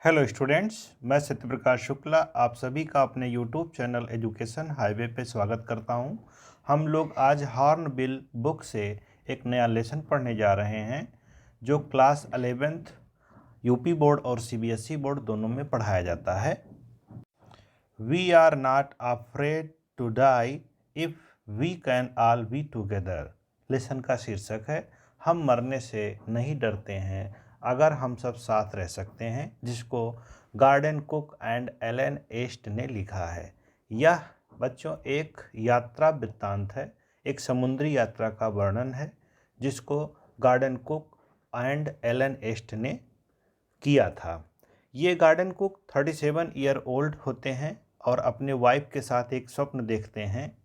Hello students, मैं सत्यप्रकाश शुक्ला आप सभी का अपने यूट्यूब चैनल एजुकेशन हाईवे पे स्वागत करता हूं। हम लोग आज हॉर्नबिल बुक से एक नया लेसन पढ़ने जा रहे हैं जो क्लास 11th यूपी बोर्ड और सीबीएसई बोर्ड दोनों में पढ़ाया जाता है। We are not afraid to die if we can all be together. Lesson का शीर्षक है हम मरने से नहीं डरते हैं अगर हम सब साथ रह सकते हैं, जिसको गार्डन कुक एंड एलन एस्ट ने लिखा है। यह बच्चों एक यात्रा वृत्तांत है, एक समुद्री यात्रा का वर्णन है जिसको गार्डन कुक एंड एलन एस्ट ने किया था। ये गार्डन कुक 37 ईयर ओल्ड होते हैं और अपने वाइफ के साथ एक स्वप्न देखते हैं,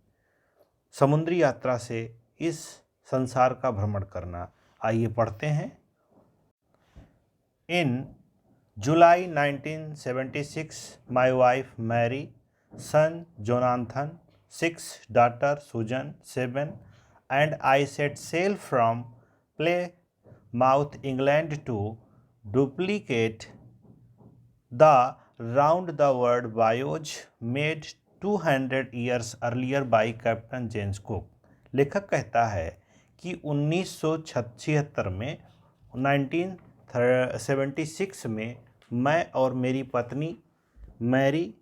समुद्री यात्रा से इस संसार का भ्रमण करना। आइए पढ़ते हैं। In July 1976, my wife Mary, son Jonathan, 6, daughter Susan, 7, and I set sail from Plymouth, England to duplicate the round-the-world voyage made 200 years earlier by Captain James Cook। लेखक कहता है कि 1976 में 1976 में मैं और मेरी पत्नी मैरी,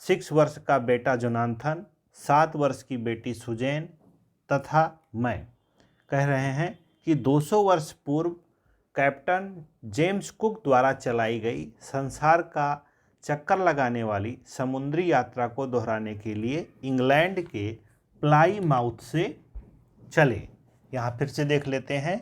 6 वर्ष का बेटा जोनाथन, 7 वर्ष की बेटी सुजैन तथा मैं कह रहे हैं कि 200 वर्ष पूर्व कैप्टन जेम्स कुक द्वारा चलाई गई संसार का चक्कर लगाने वाली समुद्री यात्रा को दोहराने के लिए इंग्लैंड के प्लाईमाउथ से चले। यहाँ फिर से देख लेते हैं।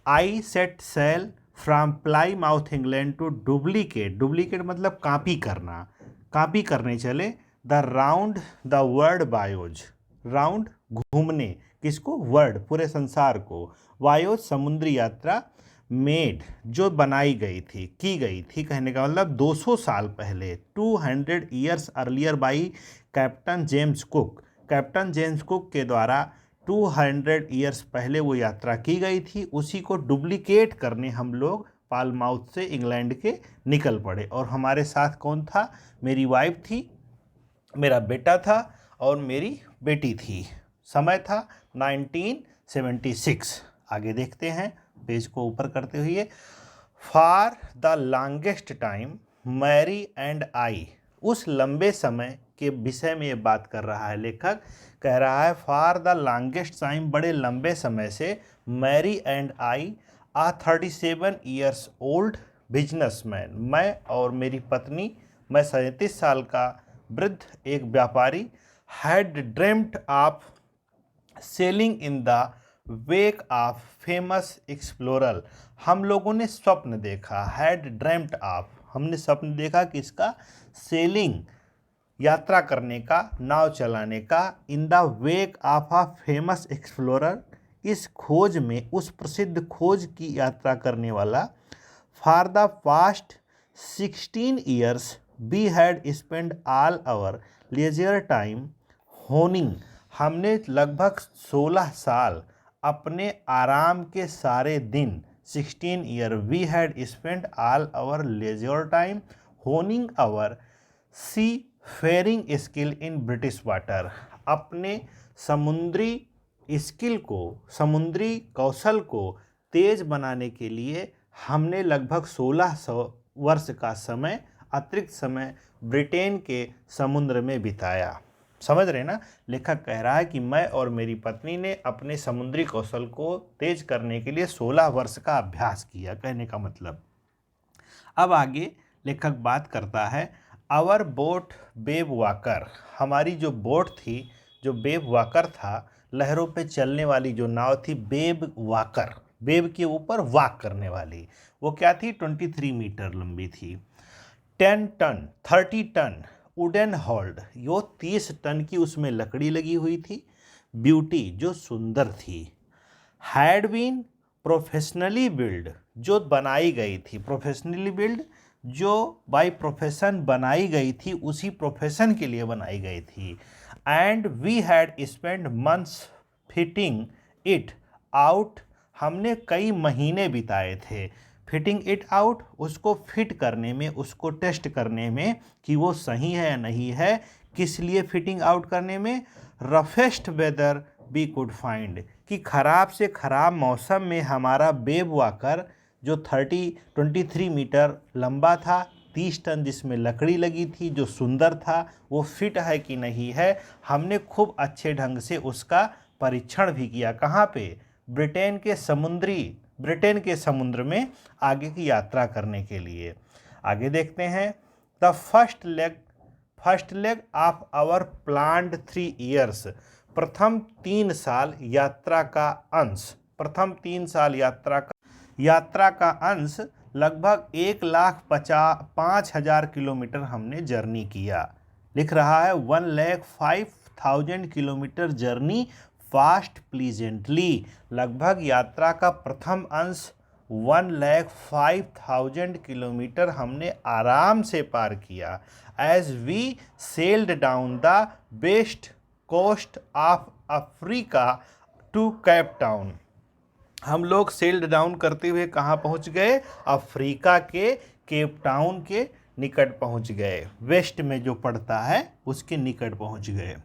I set sail from Plymouth England to duplicate मतलब कॉपी करना, कॉपी करने चले the round the world voyage, round घूमने, किसको? वर्ल्ड, पूरे संसार को, वायोज समुद्री यात्रा, मेड जो बनाई गई थी, की गई थी, कहने का मतलब 200 साल पहले, 200 years earlier by captain James cook, captain James cook के द्वारा 200 ईयर्स पहले वो यात्रा की गई थी। उसी को डुप्लीकेट करने हम लोग पालमाउथ से इंग्लैंड के निकल पड़े। और हमारे साथ कौन था? मेरी वाइफ थी, मेरा बेटा था और मेरी बेटी थी। समय था 1976। आगे देखते हैं पेज को ऊपर करते हुए। For the longest time Mary and I, उस लंबे समय के विषय में ये बात कर रहा है लेखक। कह रहा है फॉर द लॉन्गेस्ट टाइम, बड़े लंबे समय से, Mary and I a 37 years old businessman, मैं और मेरी पत्नी, मैं 37 साल का वृद्ध एक व्यापारी, had dreamed of selling in the wake of famous explorer, हम लोगों ने स्वप्न देखा, हैड ड्रीम्ड ऑफ, हमने स्वप्न देखा कि इसका सेलिंग, यात्रा करने का, नाव चलाने का, in the wake of a famous explorer, इस खोज में, उस प्रसिद्ध खोज की यात्रा करने वाला, for the past 16 years we had spend all our leisure time honing, हमने लगभग 16 साल अपने आराम के सारे दिन, 16 year, we had spend all our leisure time honing our seafaring skill in British water, अपने समुद्री स्किल को, समुद्री कौशल को तेज बनाने के लिए हमने लगभग 1600 वर्ष का समय, अतिरिक्त समय ब्रिटेन के समुद्र में बिताया। समझ रहे ना? लेखक कह रहा है कि मैं और मेरी पत्नी ने अपने समुद्री कौशल को तेज करने के लिए 16 वर्ष का अभ्यास किया, कहने का मतलब। अब आगे लेखक बात करता है आवर बोट वेव वॉकर, हमारी जो बोट थी, जो वेव वॉकर था, लहरों पे चलने वाली जो नाव थी, वेव वॉकर, वेव के ऊपर वॉक करने वाली, वो क्या थी? 23 मीटर लंबी थी। 30 टन वुडन होल्ड, यो 30 टन की उसमें लकड़ी लगी हुई थी। ब्यूटी, जो सुंदर थी। हैड बीन प्रोफेशनली बिल्ड, जो बनाई गई थी, प्रोफेशनली बिल्ड, जो बाय प्रोफेशन बनाई गई थी, उसी प्रोफेशन के लिए बनाई गई थी। And we had spend months fitting it out, हमने कई महीने बिताए थे फिटिंग इट आउट, उसको फिट करने में, उसको टेस्ट करने में कि वो सही है या नहीं है। किस लिए फिटिंग आउट करने में? Roughest weather we could find, कि ख़राब से ख़राब मौसम में हमारा वेव वॉकर जो 23 मीटर लंबा था, 30 टन जिसमें लकड़ी लगी थी, जो सुंदर था, वो फिट है कि नहीं है। हमने खूब अच्छे ढंग से उसका परीक्षण भी किया। कहाँ पे? ब्रिटेन के समुद्र में आगे की यात्रा करने के लिए। आगे देखते हैं। The first leg of our planned 3 years, प्रथम 3 साल यात्रा का अंश। प्रथम 3 साल यात्रा का अंश लगभग 1,05,000 किलोमीटर हमने जर्नी किया। लिख रहा है 1,05,000 किलोमीटर जर्नी फास्ट प्लीजेंटली। लगभग यात्रा का प्रथम अंश 1,05,000 किलोमीटर हमने आराम से पार किया। As we sailed down the west coast of Africa to Cape Town, हम लोग सेल्ड डाउन करते हुए कहाँ पहुँच गए? अफ्रीका के केप टाउन के निकट पहुँच गए। वेस्ट में जो पड़ता है उसके निकट पहुँच गए।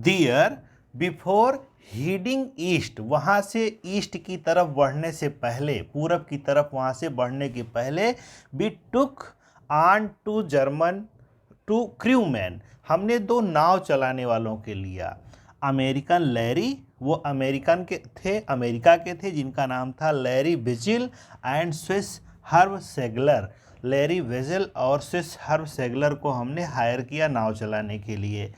दियर बिफोर हीडिंग ईस्ट, वहाँ से ईस्ट की तरफ बढ़ने से पहले, पूरब की तरफ वहाँ से बढ़ने के पहले, we took on to crewman, हमने 2 नाव चलाने वालों के लिया। अमेरिकन लैरी, वो अमेरिका के थे जिनका नाम था Larry Vigil, and Swiss Herb Seigler. Larry Vigil और स्विस हर्ब सेगलर को हमने हायर किया नाव चलाने के लिए।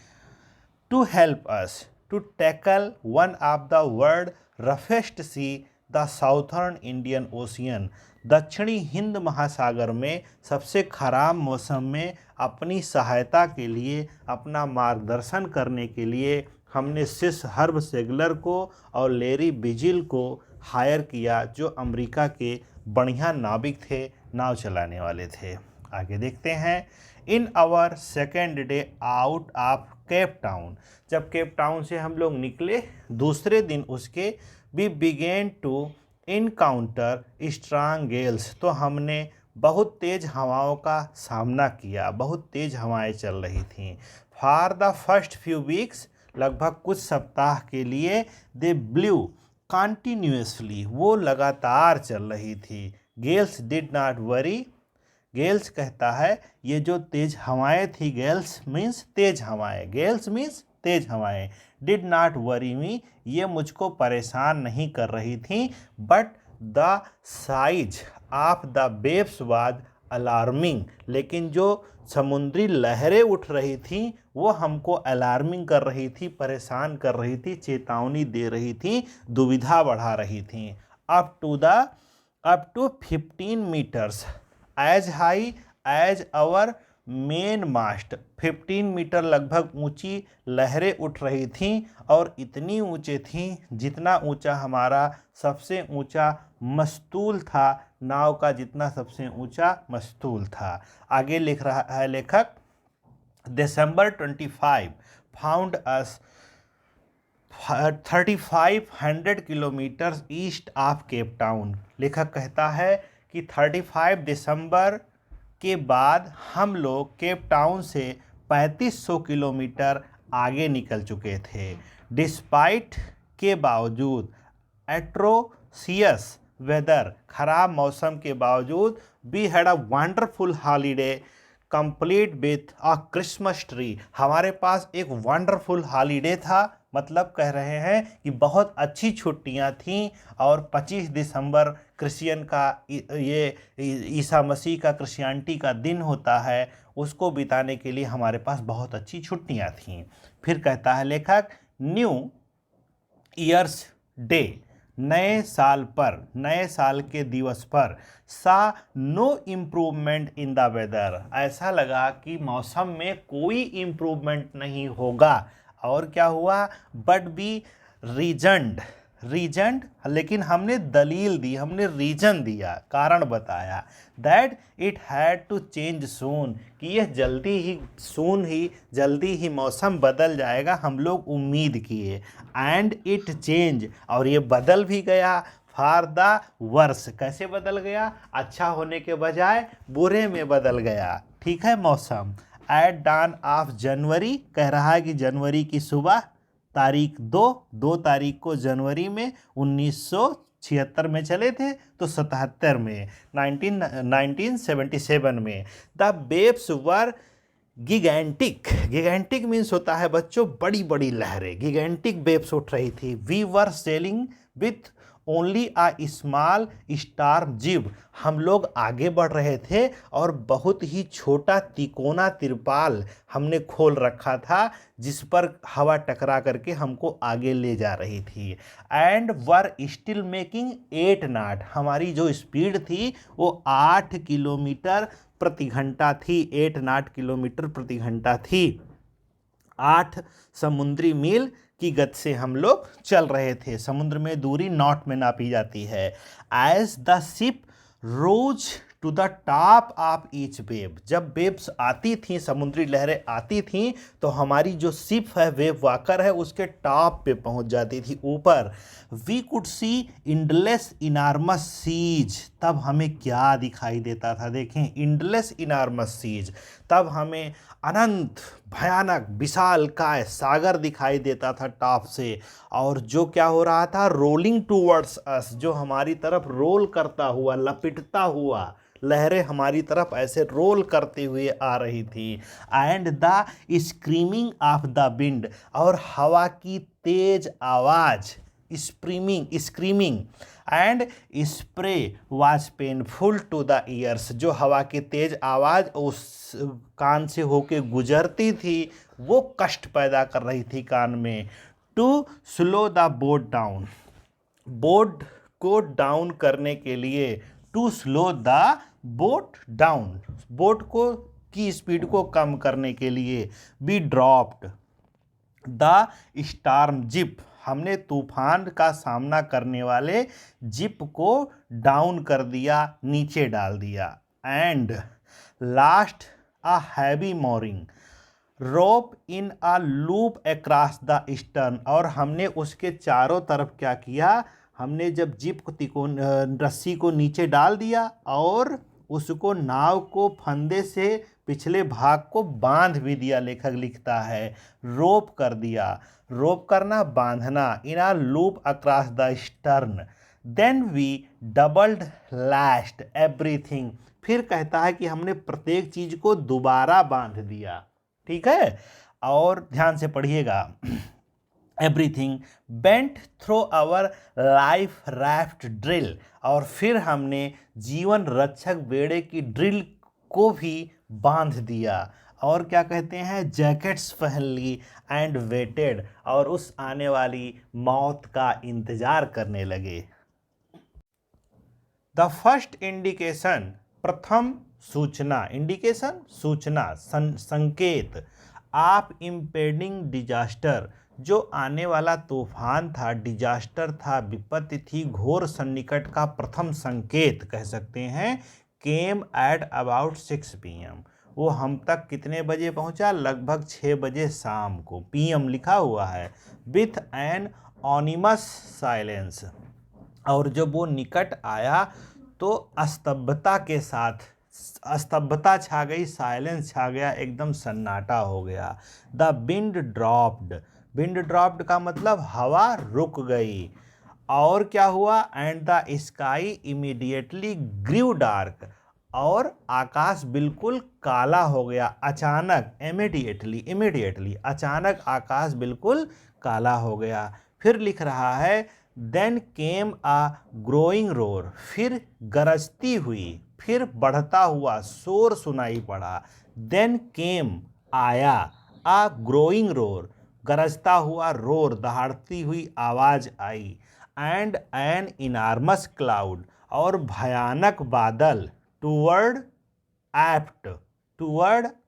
To help us to tackle one of the world roughest sea, the southern Indian ocean, दक्षिणी हिंद महासागर में सबसे खराब मौसम में अपनी सहायता के लिए, अपना मार्गदर्शन करने के लिए हमने स्विस हर्ब सेगलर को और लैरी विजिल को हायर किया, जो अमेरिका के बढ़िया नाविक थे, नाव चलाने वाले थे। आगे देखते हैं। In our second day out of Cape Town, जब केप टाउन से हम लोग निकले दूसरे दिन उसके, we began to encounter strong gales, तो हमने बहुत तेज़ हवाओं का सामना किया, बहुत तेज़ हवाएं चल रही थीं। For the first few weeks, लगभग कुछ सप्ताह के लिए, दे ब्लू कॉन्टीन्यूसली, वो लगातार चल रही थी। Gales did not worry, Gales कहता है ये जो तेज हवाएं थी, गेल्स मीन्स तेज हवाएं, डिड नॉट वरी मी, ये मुझको परेशान नहीं कर रही थी। But the size of the waves was alarming, लेकिन जो समुद्री लहरें उठ रही थीं वो हमको अलार्मिंग कर रही थी, परेशान कर रही थी, चेतावनी दे रही थी, दुविधा बढ़ा रही थी। Up to 15 metres as high as our main mast, 15 metre लगभग ऊंची लहरें उठ रही थीं, और इतनी ऊंचे थीं जितना ऊंचा हमारा सबसे ऊंचा मस्तूल था, नाव का जितना सबसे ऊंचा मस्तूल था। आगे लिख रहा है लेखक, December 25 found us 3500 kilometre east of Cape town. लेखक कहता है कि 35 दिसंबर के बाद हम लोग केप टाउन से 3500 किलोमीटर आगे निकल चुके थे। डिस्पाइट के बावजूद, एट्रोसियस वेदर, खराब मौसम के बावजूद, we had a wonderful holiday complete with a Christmas tree, हमारे पास एक वंडरफुल हॉलीडे था, मतलब कह रहे हैं कि बहुत अच्छी छुट्टियां थीं, और 25 दिसंबर क्रिश्चियन का, ये ईसा मसीह का, क्रिश्चियनिटी का दिन होता है, उसको बिताने के लिए हमारे पास बहुत अच्छी छुट्टियां थीं। फिर कहता है लेखक, न्यू ईयर्स डे, नए साल के दिवस पर, saw no improvement in the weather, ऐसा लगा कि मौसम में कोई इम्प्रूवमेंट नहीं होगा। और क्या हुआ? बट बी रीजन्ड, लेकिन हमने दलील दी, हमने रीजन दिया, कारण बताया, that it had to change soon, कि यह जल्दी ही मौसम बदल जाएगा, हम लोग उम्मीद किए। एंड इट चेंज, और ये बदल भी गया। For the worse. कैसे बदल गया? अच्छा होने के बजाय बुरे में बदल गया। ठीक है। मौसम एट डान ऑफ जनवरी, कह रहा है कि जनवरी की सुबह, तारीख 2 तारीख को जनवरी में 1976 में चले थे, तो 77 में 1977 में द वेव्स वर गिगेंटिक। गिगेंटिक मीन्स होता है बच्चों बड़ी बड़ी लहरें। गिगेंटिक वेव्स उठ रही थी। We were sailing with only a small storm jib. हम लोग आगे बढ़ रहे थे और बहुत ही छोटा तिकोना तिरपाल हमने खोल रखा था, जिस पर हवा टकरा करके हमको आगे ले जा रही थी। And were still making 8 not. हमारी जो स्पीड थी वो 8 किलोमीटर प्रति घंटा थी। 8 नॉट किलोमीटर प्रति घंटा थी। 8 समुद्री मील की गति से हम लोग चल रहे थे। समुद्र में दूरी नॉट में नापी जाती है। As the ship rose to the top of each wave. जब वेव्स आती थी, समुद्री लहरें आती थीं, तो हमारी जो शिप है, वेव वाकर है, उसके टॉप पे पहुंच जाती थी, ऊपर। We could see endless enormous seas. तब हमें क्या दिखाई देता था? देखें, इंडलेस इनार्मस सीज। तब हमें अनंत भयानक विशाल काय सागर दिखाई देता था टॉप से। और जो क्या हो रहा था? रोलिंग टूवर्ड्स अस, जो हमारी तरफ रोल करता हुआ, लपिटता हुआ, लहरें हमारी तरफ ऐसे रोल करते हुए आ रही थी। And the screaming of the wind, और हवा की तेज आवाज, screaming and spray was painful to the ears. जो हवा की तेज आवाज उस कान से होके गुजरती थी, वो कष्ट पैदा कर रही थी कान में। To slow the boat down, boat को डाउन करने के लिए, to slow the boat down, boat को की स्पीड को कम करने के लिए। We dropped the storm jib, हमने तूफान का सामना करने वाले जिप को डाउन कर दिया, नीचे डाल दिया। And last a heavy mooring rope in a loop across the stern, और हमने उसके चारों तरफ क्या किया? हमने जब जिप को रस्सी को नीचे डाल दिया और उसको नाव को फंदे से पिछले भाग को बांध भी दिया। लेखक लिखता है रोप कर दिया। रोप करना, बांधना। In a loop across the stern then we double lashed everything. फिर कहता है कि हमने प्रत्येक चीज को दोबारा बांध दिया। ठीक है। और ध्यान से पढ़िएगा। Everything went through our life raft drill, और फिर हमने जीवन रक्षक बेड़े की ड्रिल को भी बांध दिया। और क्या कहते हैं? जैकेट्स पहन ली एंड वेटेड, और उस आने वाली मौत का इंतजार करने लगे। द फर्स्ट इंडिकेशन, प्रथम सूचना, इंडिकेशन सूचना, संकेत ऑफ इम्पेडिंग डिजास्टर, जो आने वाला तूफान था, डिजास्टर था, विपत्ति थी, घोर सन्निकट का प्रथम संकेत कह सकते हैं, केम एट अबाउट 6 PM। वो हम तक कितने बजे पहुंचा? लगभग 6 बजे शाम को। PM लिखा हुआ है। विथ एन ऑनिमस साइलेंस, और जब वो निकट आया तो स्तब्धता के साथ, स्तब्धता छा गई, साइलेंस छा गया, एकदम सन्नाटा हो गया। The wind dropped, wind dropped का मतलब हवा रुक गई। और क्या हुआ? And the sky immediately grew dark, और आकाश बिल्कुल काला हो गया। अचानक, इमीडिएटली अचानक आकाश बिल्कुल काला हो गया। फिर लिख रहा है देन केम आ ग्रोइंग रोर, फिर गरजती हुई, फिर बढ़ता हुआ शोर सुनाई पड़ा। देन केम आया, आ ग्रोइंग रोर, गरजता हुआ रोर, दहाड़ती हुई आवाज आई। एंड एन इनार्मस क्लाउड, और भयानक बादल, टूवर्ड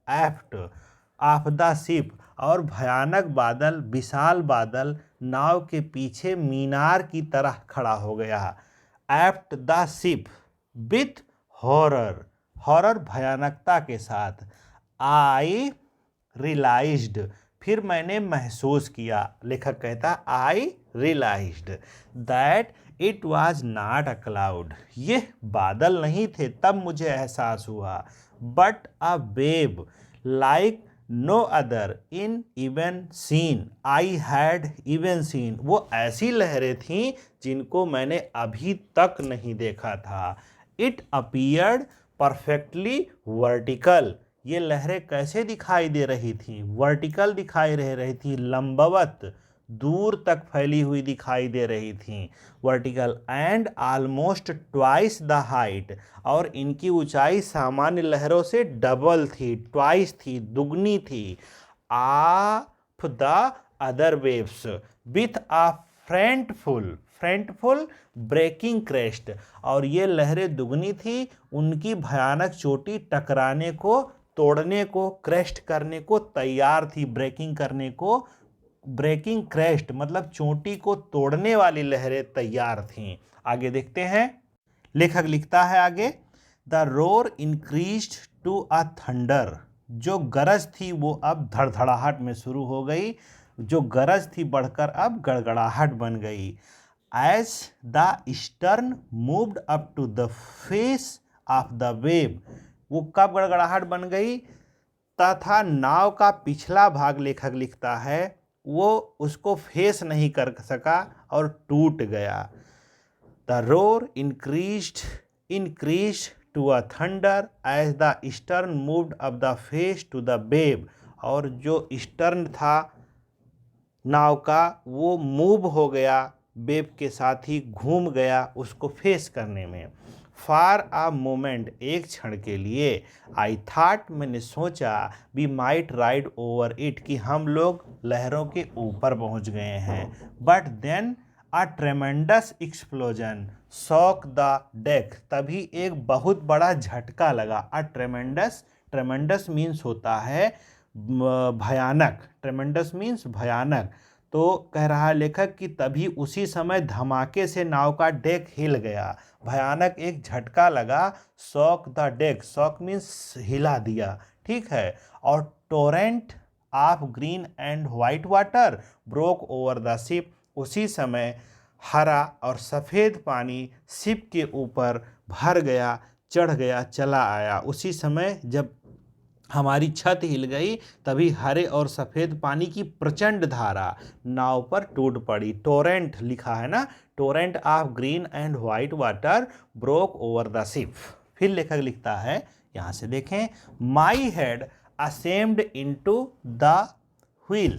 एफ्ट ऑफ द शिप, और भयानक बादल, विशाल बादल नाव के पीछे मीनार की तरह खड़ा हो गया। Aft the ship with horror, horror भयानकता के साथ। आई रियलाइज्ड, फिर मैंने महसूस किया। लेखक कहता I realised that it was not a cloud, ये बादल नहीं थे, तब मुझे एहसास हुआ, but a wave like no other in even seen I had even seen, वो ऐसी लहरें थीं जिनको मैंने अभी तक नहीं देखा था। इट अपीयर्ड परफेक्टली वर्टिकल, ये लहरें कैसे दिखाई दे रही थी? वर्टिकल दिखाई दे रही थी, लंबवत, दूर तक फैली हुई दिखाई दे रही थी, vertical, and almost twice the height, और इनकी ऊंचाई सामान्य लहरों से डबल थी, ट्वाइस थी, दुगनी थी, of the other waves with a frontful breaking crest, और ये लहरें दुगनी थी, उनकी भयानक चोटी टकराने को, तोड़ने को, क्रेस्ट करने को तैयार थी, ब्रेकिंग करने को, ब्रेकिंग क्रेस्ट मतलब चोटी को तोड़ने वाली लहरें तैयार थीं। आगे देखते हैं, लेखक लिखता है आगे, the roar increased to a thunder, जो गरज थी वो अब धड़धड़ाहट में शुरू हो गई, जो गरज थी बढ़कर अब गड़गड़ाहट बन गई। As the stern moved up to the face of the wave, वो कब गड़गड़ाहट बन गई? तथा नाव का पिछला भाग, लेखक लिखता है, वो उसको फेस नहीं कर सका और टूट गया। The roar increased to a thunder as the stern moved up the face to the wave, और जो स्टर्न था नाव का वो मूव हो गया, वेव के साथ ही घूम गया उसको फेस करने में। फॉर अ मोमेंट, एक क्षण के लिए, आई थॉट, मैंने सोचा, we might ride over it, कि हम लोग लहरों के ऊपर पहुंच गए हैं। But then a tremendous explosion shook the deck, तभी एक बहुत बड़ा झटका लगा। अ ट्रेमेंडस मीन्स होता है भयानक, ट्रेमेंडस मीन्स भयानक। तो कह रहा है लेखक कि तभी उसी समय धमाके से नाव का डेक हिल गया, भयानक एक झटका लगा। Shock the deck, shock means हिला दिया, ठीक है। और Torrent of green and white water broke over the ship, उसी समय हरा और सफ़ेद पानी शिप के ऊपर भर गया, चढ़ गया, चला आया। उसी समय जब हमारी छत हिल गई तभी हरे और सफ़ेद पानी की प्रचंड धारा नाव पर टूट पड़ी। टोरेंट लिखा है ना, Torrent of green and white water broke over the ship. फिर लेखक लिखता है, यहाँ से देखें, my head ashamed into the wheel,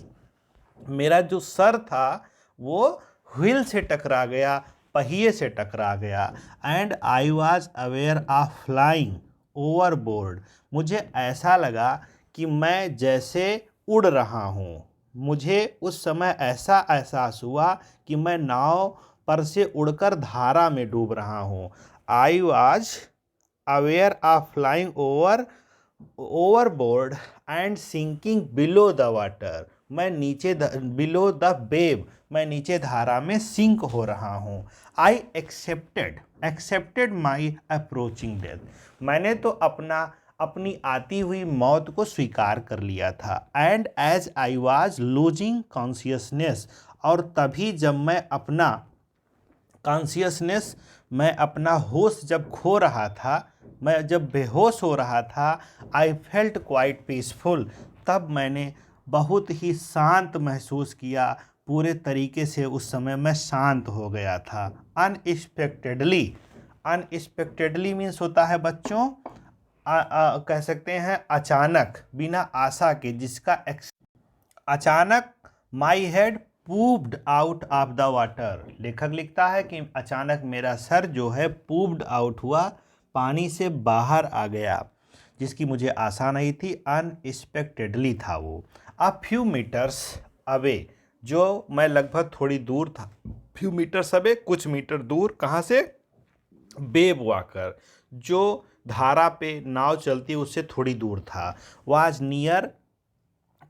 मेरा जो सर था वो व्हील से टकरा गया, पहिए से टकरा गया। And I was aware of flying overboard, मुझे ऐसा लगा कि मैं जैसे उड़ रहा हूँ, मुझे उस समय ऐसा एहसास हुआ कि मैं नाव पर से उड़कर धारा में डूब रहा हूँ। I was aware of flying overboard and sinking below the water, मैं नीचे बिलो द वेव, मैं नीचे धारा में सिंक हो रहा हूँ। I accepted my approaching death, मैंने तो अपनी आती हुई मौत को स्वीकार कर लिया था। And as I was losing consciousness, और तभी जब मैं अपना कॉन्शियसनेस, मैं अपना होश जब खो रहा था, मैं जब बेहोश हो रहा था, आई फेल्ट क्वाइट पीसफुल, तब मैंने बहुत ही शांत महसूस किया, पूरे तरीके से उस समय मैं शांत हो गया था। अनएक्सपेक्टेडली मीन्स होता है बच्चों, कह सकते हैं अचानक, बिना आशा के, जिसका अचानक। My head popped out of the water, लेखक लिखता है कि अचानक मेरा सर जो है पूब्ड आउट हुआ, पानी से बाहर आ गया, जिसकी मुझे आशा नहीं थी। अनएक्सपेक्टेडली था वो। अ फ्यू मीटर्स अवे, जो मैं लगभग थोड़ी दूर था, फ्यू मीटर्स अवे, कुछ मीटर दूर, कहाँ से? वेव वाकर, जो धारा पे नाव चलती है उससे थोड़ी दूर था। Was near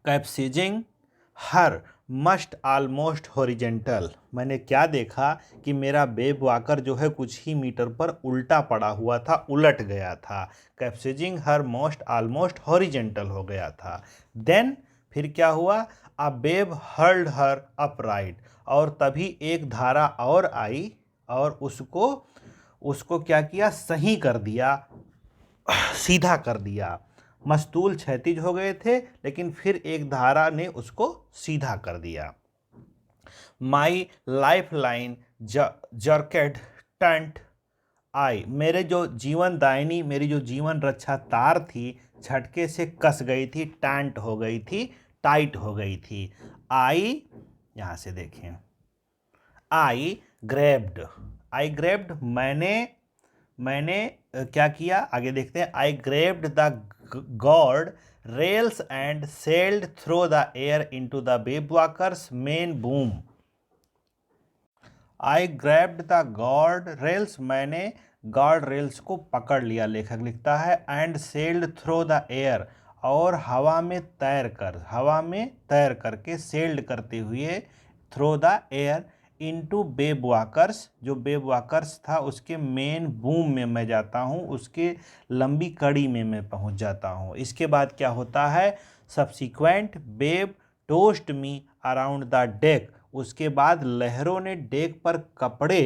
capsizing her mast almost horizontal, मैंने क्या देखा कि मेरा वेव वाकर जो है कुछ ही मीटर पर उल्टा पड़ा हुआ था, उलट गया था। कैप्सिजिंग हर मोस्ट ऑलमोस्ट हॉरिजेंटल हो गया था। देन फिर क्या हुआ? A wave hurled her upright, और तभी एक धारा और आई, और उसको उसको क्या किया, सही कर दिया, सीधा कर दिया। मस्तूल क्षैतिज हो गए थे, लेकिन फिर एक धारा ने उसको सीधा कर दिया। माई लाइफ लाइन जर्केड टंट आई, मेरे जो जीवन दायनी, मेरी जो जीवन रक्षा तार थी, झटके से कस गई थी, टैंट हो गई थी, टाइट हो गई थी। आई, यहाँ से देखें, आई ग्रेब्ड, आई ग्रेब्ड, मैंने क्या किया, आगे देखते हैं। I grabbed the guard rails and sailed through the air into the बेबवॉकर्स main boom. I grabbed the guard rails, मैंने गार्ड रेल्स को पकड़ लिया, लेखक लिखता है। And sailed through the air, और हवा में तैर करके, सेल्ड करते हुए, थ्रू द एयर, इनटू बेब वॉकर्स, जो बेब वॉकर्स था उसके मेन बूम में मैं जाता हूँ, उसके लंबी कड़ी में मैं पहुँच जाता हूँ। इसके बाद क्या होता है, subsequent waves tossed me around the deck, उसके बाद लहरों ने डेक पर कपड़े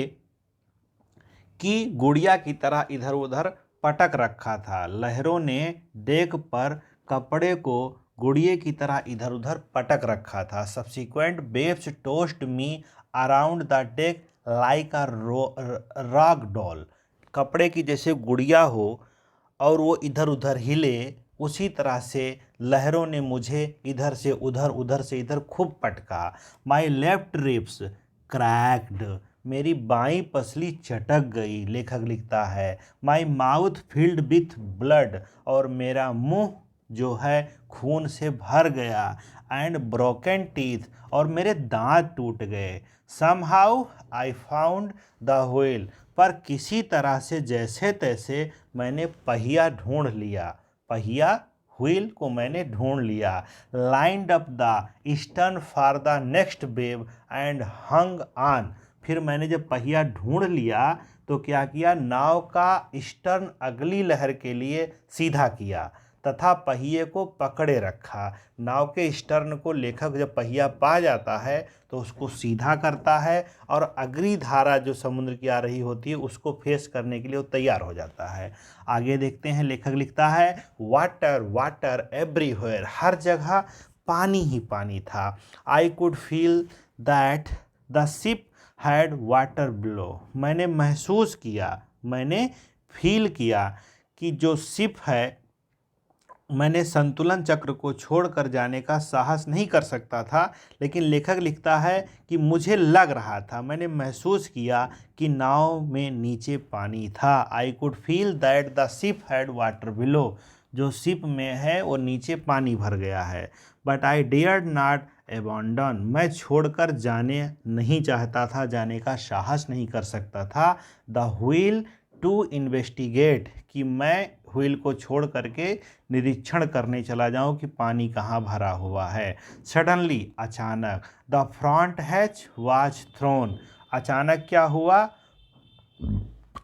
की गुड़िया की तरह इधर उधर पटक रखा था। लहरों ने डेक पर कपड़े को गुड़िए की तरह इधर उधर पटक रखा था। Subsequent waves toast me around the deck like a rock doll, कपड़े की जैसे गुड़िया हो और वो इधर उधर हिले, उसी तरह से लहरों ने मुझे इधर से उधर, उधर से इधर खूब पटका। माई लेफ्ट रिब्स क्रैक्ड, मेरी बाईं पसली चटक गई, लेखक लिखता है। My mouth filled with blood, और मेरा मुंह जो है खून से भर गया। एंड ब्रोकन टीथ, और मेरे दांत टूट गए। Somehow I found the wheel, पर किसी तरह से जैसे तैसे मैंने पहिया ढूंढ लिया, पहिया व्हील को मैंने ढूंढ लिया। Lined up the eastern for the next wave and hung on, फिर मैंने जब पहिया ढूंढ लिया तो क्या किया, नाव का ईस्टर्न अगली लहर के लिए सीधा किया तथा पहिए को पकड़े रखा। नाव के ईस्टर्न को लेखक जब पहिया पा जाता है तो उसको सीधा करता है, और अगली धारा जो समुद्र की आ रही होती है उसको फेस करने के लिए वो तैयार हो जाता है। आगे देखते हैं, लेखक लिखता है। वाटर वाटर एवरीवेयर, हर जगह पानी ही पानी था। I could feel that the ship had water below, मैंने महसूस किया, मैंने फील किया कि जो शिप है, मैंने संतुलन चक्र को छोड़कर जाने का साहस नहीं कर सकता था, लेकिन लेखक लिखता है कि मुझे लग रहा था, मैंने महसूस किया कि नाव में नीचे पानी था। I could feel that the ship had water below, जो शिप में है वो नीचे पानी भर गया है। बट आई डेयर्ड नॉट एबॉन्डन, मैं छोड़कर जाने नहीं चाहता था, जाने का साहस नहीं कर सकता था। द व्हील टू इन्वेस्टिगेट, कि मैं व्हील को छोड़ करके निरीक्षण करने चला जाऊं कि पानी कहाँ भरा हुआ है। सडनली, अचानक, the front hatch was thrown, अचानक क्या हुआ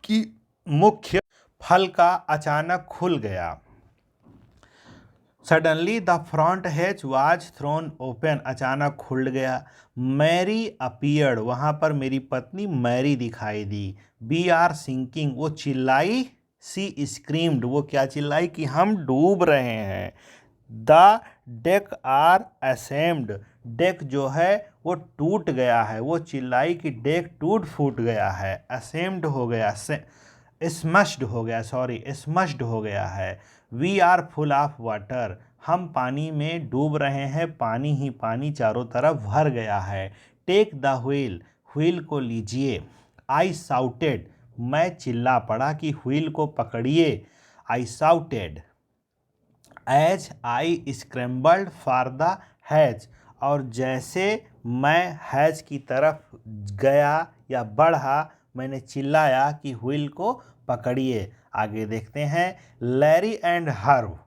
कि मुख्य फल का अचानक खुल गया। Suddenly the front hatch was thrown open, अचानक खुल गया। मैरी अपीयर्ड, वहाँ पर मेरी पत्नी मैरी दिखाई दी। वी आर सिंकिंग, वो चिल्लाई। सी स्क्रीम्ड, वो क्या चिल्लाई कि हम डूब रहे हैं। The deck are smashed, deck जो है वो टूट गया है, वो चिल्लाई कि डेक टूट फूट गया है। असेम्ड हो गया, स्मश्ड हो गया, सॉरी स्मश्ड हो गया है। We are full of water, हम पानी में डूब रहे हैं, पानी ही पानी चारों तरफ भर गया है। टेक द व्हील, व्हील को लीजिए। आई साउटेड, मैं चिल्ला पड़ा कि व्हील को पकड़िए। I shouted as I scrambled for the hatch, और जैसे मैं हैच की तरफ गया या बढ़ा, मैंने चिल्लाया कि व्हील को पकड़िए। आगे देखते हैं। Larry and Herb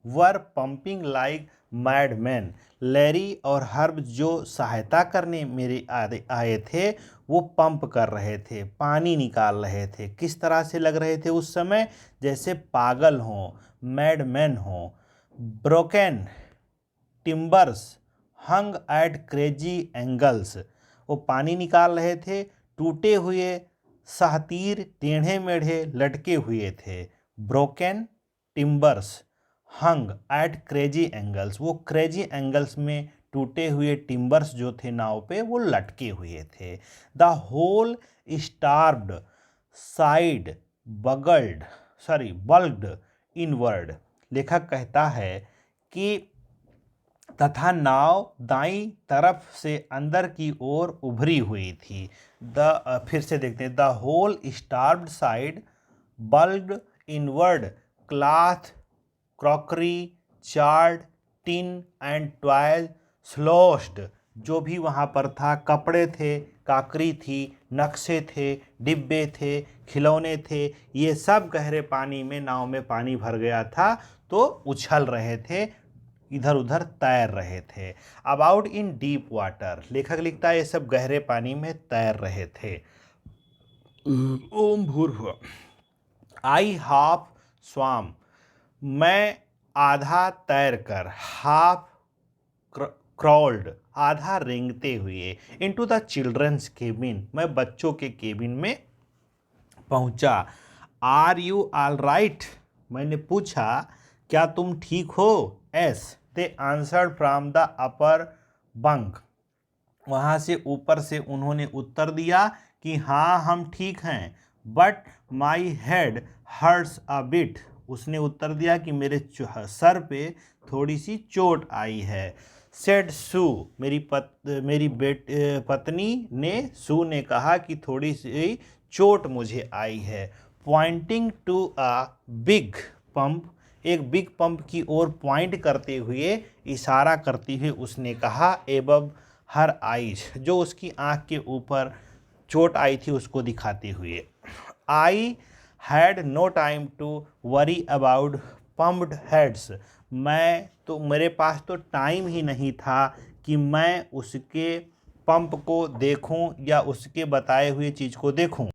were pumping like madman, Larry और हर्ब जो सहायता करने मेरे आए थे वो पंप कर रहे थे, पानी निकाल रहे थे। किस तरह से लग रहे थे उस समय, जैसे पागल हों, मैडमैन हों। ब्रोकन टिम्बर्स हंग एट क्रेजी एंगल्स, वो पानी निकाल रहे थे, टूटे हुए सहतीर टेढ़े मेढ़े लटके हुए थे। ब्रोकन टिम्बर्स हंग एट क्रेजी एंगल्स, वो क्रेजी एंगल्स में टूटे हुए टिम्बर्स जो थे नाव पे वो लटके हुए थे। The whole starboard side bulged inward, लेखक कहता है कि तथा नाव दाईं तरफ से अंदर की ओर उभरी हुई थी। फिर से देखते हैं, the whole starboard side bulged inward, cloth crockery charts tin and toys sloshed, जो भी वहाँ पर था, कपड़े थे, काकरी थी, नक्शे थे, डिब्बे थे, खिलौने थे, ये सब गहरे पानी में, नाव में पानी भर गया था तो उछल रहे थे, इधर उधर तैर रहे थे। अबाउट इन डीप वाटर, लेखक लिखता है ये सब गहरे पानी में तैर रहे थे। ओम भूर्भुवः। आई हाफ स्वाम, मैं आधा तैर कर, हाफ क्रॉल्ड, आधा रेंगते हुए, इनटू द चिल्ड्रंस केबिन, मैं बच्चों के केबिन में पहुंचा। आर यू ऑल राइट, मैंने पूछा क्या तुम ठीक हो? S, they answered from the upper bunk, वहाँ से ऊपर से उन्होंने उत्तर दिया कि हाँ हम ठीक हैं। But my head hurts a bit, उसने उत्तर दिया कि मेरे सर पे थोड़ी सी चोट आई है। सेड सू, मेरी पत्नी ने, सू ने कहा कि थोड़ी सी चोट मुझे आई है। Pointing to a big pump, एक बिग पंप की ओर पॉइंट करते हुए, इशारा करती हुए उसने कहा, एबव हर आइज, जो उसकी आंख के ऊपर चोट आई थी उसको दिखाते हुए। I had no time to worry about pumped heads, मेरे पास तो टाइम ही नहीं था कि मैं उसके पंप को देखूं या उसके बताए हुए चीज़ को देखूं।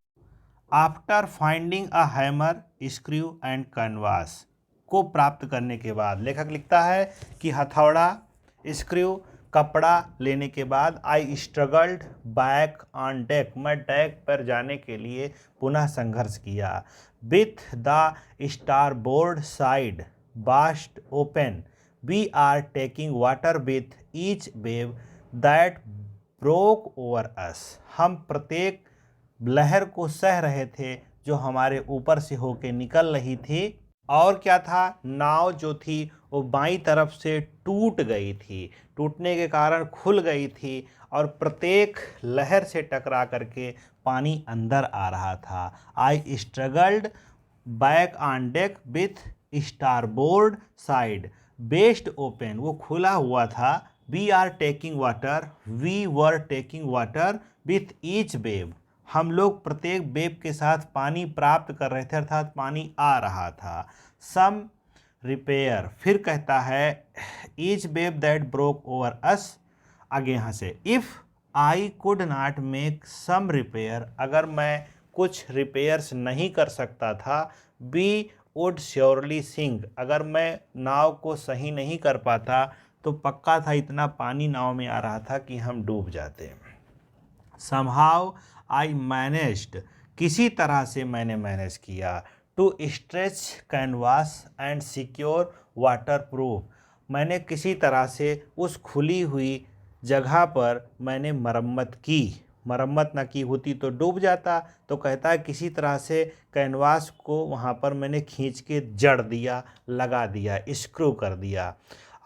After finding a hammer screw and canvas, को प्राप्त करने के बाद, लेखक लिखता है कि हथौड़ा, स्क्रू, कपड़ा लेने के बाद, I struggled back on deck, मैं डेक पर जाने के लिए पुनः संघर्ष किया। With the starboard side bashed open, we are taking water with each wave that broke over us, हम प्रत्येक लहर को सह रहे थे जो हमारे ऊपर से होके निकल रही थी। और क्या था, नाव जो थी वो बाईं तरफ से टूट गई थी, टूटने के कारण खुल गई थी और प्रत्येक लहर से टकरा करके पानी अंदर आ रहा था। I struggled back on deck with starboard side bashed open, वो खुला हुआ था। We are taking water, we were taking water with each wave, हम लोग प्रत्येक वेव के साथ पानी प्राप्त कर रहे थे, अर्थात पानी आ रहा था। सम रिपेयर, फिर कहता है each wave that broke over us, आगे यहाँ से, if I could not make some repair, अगर मैं कुछ रिपेयर्स नहीं कर सकता था, वी वुड श्योरली सिंक, अगर मैं नाव को सही नहीं कर पाता तो पक्का था इतना पानी नाव में आ रहा था कि हम डूब जाते। समहाउ आई मैनेज्ड, किसी तरह से मैंने मैनेज किया। To stretch canvas and secure waterproof, मैंने किसी तरह से उस खुली हुई जगह पर मैंने मरम्मत की, मरम्मत ना की होती तो डूब जाता। तो कहता है किसी तरह से कैनवास को वहाँ पर मैंने खींच के जड़ दिया, लगा दिया, स्क्रू कर दिया।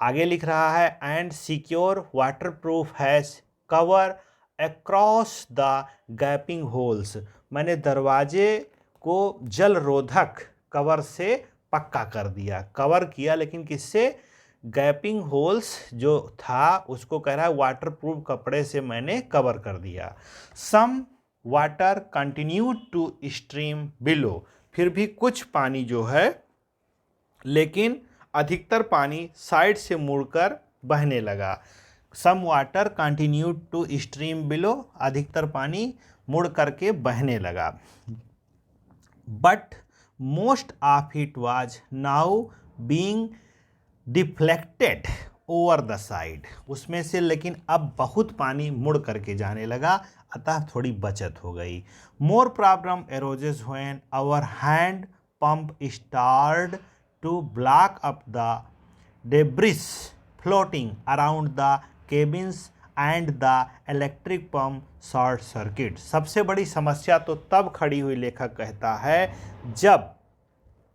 आगे लिख रहा है and secure water proof has cover across the gapping holes, मैंने दरवाजे को जल रोधक कवर से पक्का कर दिया, कवर किया, लेकिन किससे? गैपिंग होल्स जो था उसको कह रहा है वाटर प्रूफ कपड़े से मैंने कवर कर दिया। Some water continue to stream below, फिर भी कुछ पानी जो है, लेकिन अधिकतर पानी साइड से मुड़कर बहने लगा। Some water continue to stream below, अधिकतर पानी मुड़ करके बहने लगा। But most of it was now being deflected over the side, उसमें से लेकिन अब बहुत पानी मुड़ करके जाने लगा, अतः थोड़ी बचत हो गई। More problem arose when our hand pump start to block up the debris floating around the cabins and the electric pump short circuit. सबसे बड़ी समस्या तो तब खड़ी हुई, लेखक कहता है, जब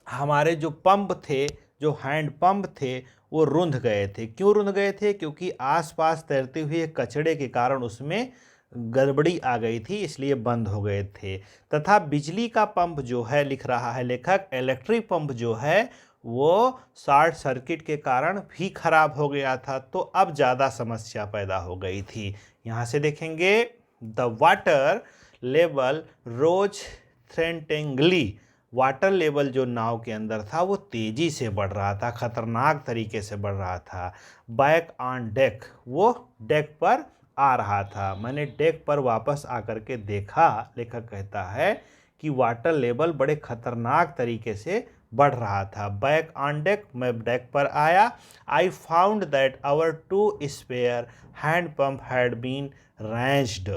हमारे जो पंप थे, जो हैंड पंप थे, वो रुंध गए थे। क्यों रुंध गए थे? क्योंकि आसपास तैरते हुए कचड़े के कारण उसमें गड़बड़ी आ गई थी, इसलिए बंद हो गए थे। तथा बिजली का पंप जो है, लिख रहा है लेखक, इलेक्ट्रिक पंप जो है वो शॉर्ट सर्किट के कारण भी खराब हो गया था, तो अब ज़्यादा समस्या पैदा हो गई थी। यहाँ से देखेंगे, the water level rose threateningly, water level जो नाव के अंदर था वो तेज़ी से बढ़ रहा था, खतरनाक तरीके से बढ़ रहा था। बैक ऑन डेक, वो डेक पर आ रहा था। मैंने डेक पर वापस आकर के देखा, लेखक कहता है कि वाटर लेवल बड़े खतरनाक तरीके से बढ़ रहा था। बैक ऑन डेक, मैं डेक पर आया। I found that our two spare hand pump had been wrenched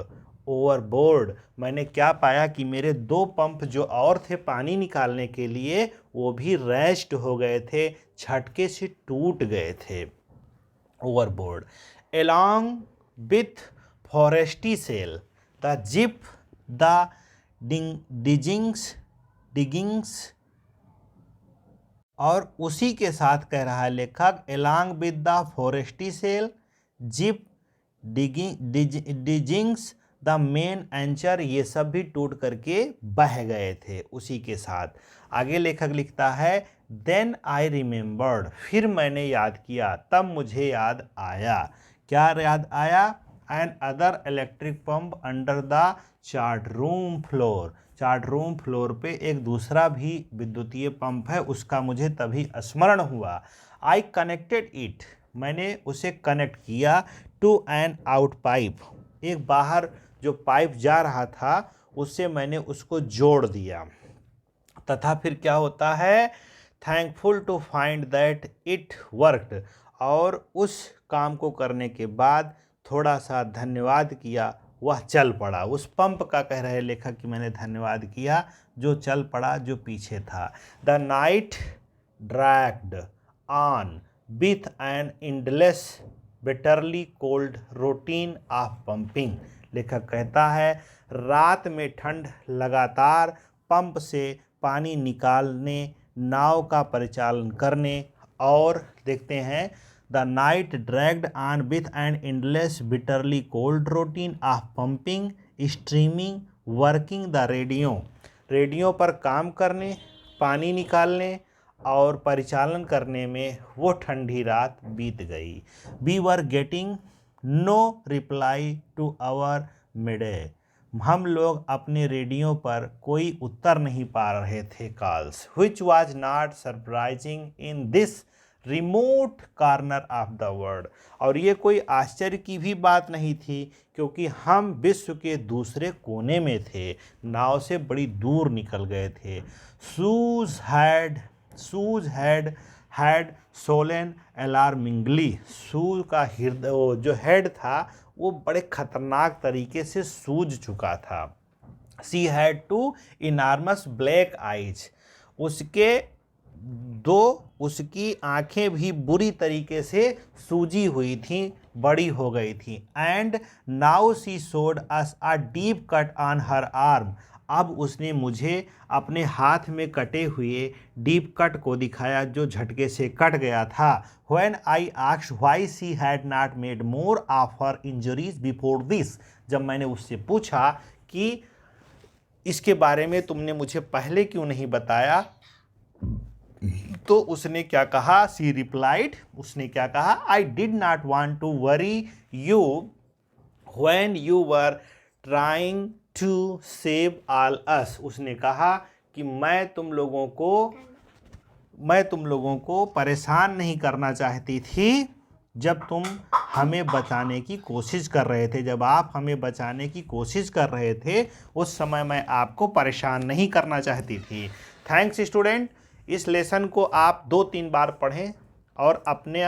overboard. मैंने क्या पाया कि मेरे 2 पंप जो और थे पानी निकालने के लिए, वो भी रैंच्ड हो गए थे, झटके से टूट गए थे overboard. Along with forestay sail the jib the dinghies, और उसी के साथ कह रहा है लेखक, along with the forestay sail, jib, dinghies, the main anchor, ये सब भी टूट करके बह गए थे उसी के साथ। आगे लेखक लिखता है, देन आई रिमेंबर्ड, फिर मैंने याद किया, तब मुझे याद आया। क्या याद आया? Another electric pump under the chart room floor, chart room floor पे एक दूसरा भी विद्युतीय पंप है, उसका मुझे तभी स्मरण हुआ। आई कनेक्टेड इट, मैंने उसे कनेक्ट किया, टू एन आउट पाइप, एक बाहर जो पाइप जा रहा था उससे मैंने उसको जोड़ दिया। तथा फिर क्या होता है, thankful to find that it worked, और उस काम को करने के बाद थोड़ा सा धन्यवाद किया, वह चल पड़ा। उस पंप का कह रहे लेखक कि मैंने धन्यवाद किया जो चल पड़ा, जो पीछे था। The night dragged on with an endless bitterly cold routine of pumping. लेखक कहता है, रात में ठंड लगातार पंप से पानी निकालने, नाव का परिचालन करने, और देखते हैं, the night dragged on with an endless bitterly cold routine of pumping, streaming, working the radio, radio पर काम करने, पानी निकालने और परिचालन करने में वो ठंडी रात बीत गई। We were getting no reply to our mayday, हम लोग अपने रेडियो पर कोई उत्तर नहीं पा रहे थे calls, which was not surprising in this remote corner of the world, और ये कोई आश्चर्य की भी बात नहीं थी क्योंकि हम विश्व के दूसरे कोने में थे, नाव से बड़ी दूर निकल गए थे। Shoes had Solan alarmingly, shoes का हृदय जो हेड था वो बड़े खतरनाक तरीके से सूज चुका था। She had two enormous black eyes, उसकी आंखें भी बुरी तरीके से सूजी हुई थी, बड़ी हो गई थी। And now she showed us a deep cut on her arm, अब उसने मुझे अपने हाथ में कटे हुए डीप कट को दिखाया जो झटके से कट गया था। When I asked why she had not made more of her injuries before this, जब मैंने उससे पूछा कि इसके बारे में तुमने मुझे पहले क्यों नहीं बताया, तो उसने क्या कहा, सी रिप्लाइड, उसने क्या कहा, I did not want to worry you when you were trying to save all us, उसने कहा कि मैं तुम लोगों को परेशान नहीं करना चाहती थी जब तुम हमें बचाने की कोशिश कर रहे थे, जब आप हमें बचाने की कोशिश कर रहे थे उस समय मैं आपको परेशान नहीं करना चाहती थी। थैंक्स स्टूडेंट, इस लेसन को आप 2-3 बार पढ़ें और अपने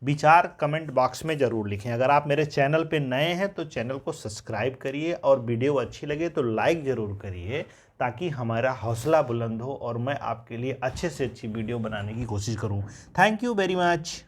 विचार कमेंट बॉक्स में ज़रूर लिखें। अगर आप मेरे चैनल पे नए हैं तो चैनल को सब्सक्राइब करिए और वीडियो अच्छी लगे तो लाइक ज़रूर करिए, ताकि हमारा हौसला बुलंद हो और मैं आपके लिए अच्छे से अच्छी वीडियो बनाने की कोशिश करूं। Thank you very much.